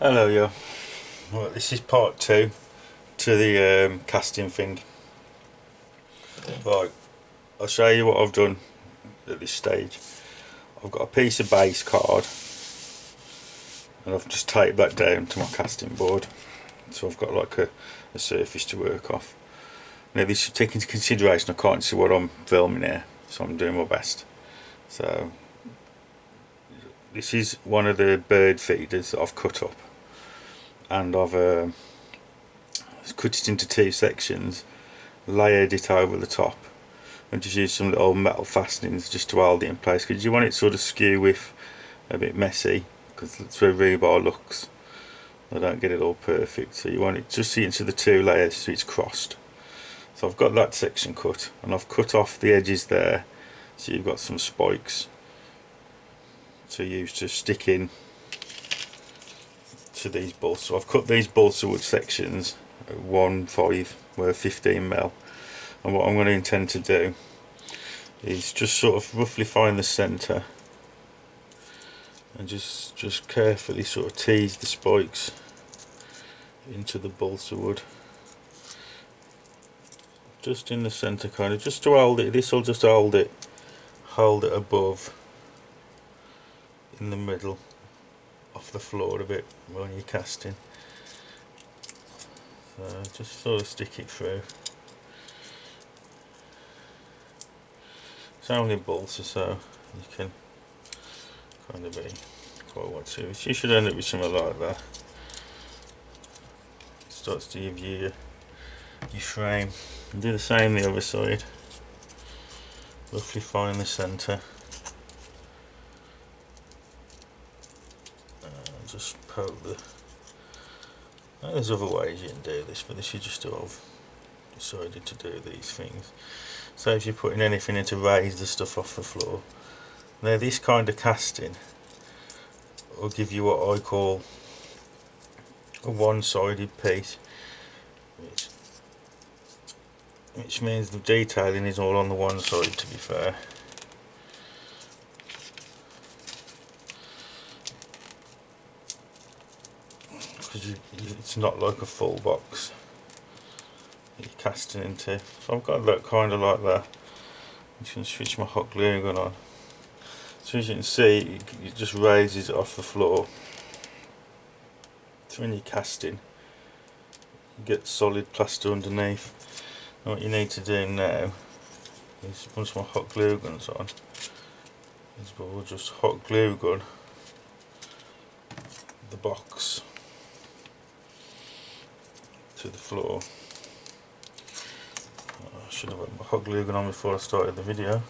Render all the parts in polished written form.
Hello, yo. Right, this is part two to the casting thing. Right, I'll show you what I've done at this stage. I've got a piece of base card and I've just taped that down to my casting board, so I've got like a surface to work off. Now this should take into consideration I can't see what I'm filming here, so I'm doing my best. So this is one of the bird feeders that I've cut up, and I've cut it into two sections, layered it over the top, and just use some little metal fastenings just to hold it in place, because you want it sort of skew with a bit messy, because that's where rebar looks. I don't get it all perfect, so you want it just into the two layers so it's crossed. So I've got that section cut, and I've cut off the edges there, so you've got some spikes to use to stick in to these bolts. So I've cut these balsa wood sections at 1/5, where 15mm, and what I'm going to intend to do is just sort of roughly find the centre and just carefully sort of tease the spikes into the balsa wood, just in the centre, kind of just to hold it. This will just hold it above, in the middle, off the floor a bit when you're casting. So just sort of stick it through. It's only balsa, so you can kind of be quite what to. You should end up with something like that. It starts to give you your frame. And do the same the other side. Roughly find the centre. Just poke the. There's other ways you can do this, but this is just how I've decided to do these things. So if you're putting anything in to raise the stuff off the floor. Now this kind of casting will give you what I call a one-sided piece, which means the detailing is all on the one side, to be fair. Because it's not like a full box that you're casting into. So I've got that kind of like that. I'm just going to switch my hot glue gun on. So as you can see, it just raises it off the floor. So when you're casting, you get solid plaster underneath. And what you need to do now is, once my hot glue gun's on, is we'll just hot glue gun the box to the floor. I should have had my hot glue gun on before I started the video.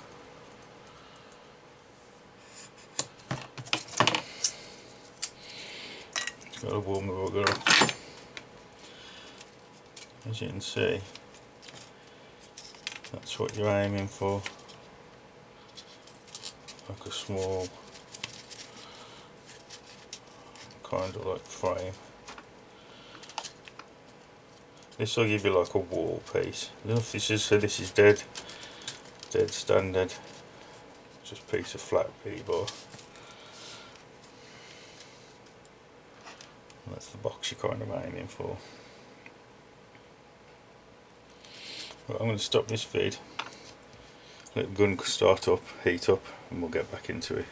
Just got to warm the rubber up. As you can see, that's what you're aiming for, like a small kind of like frame. This will give you like a wall piece. This is dead standard, just a piece of flat rebar. And that's the box you're kind of aiming for. Right, I'm going to stop this vid, let the gun start up, heat up, and we'll get back into it.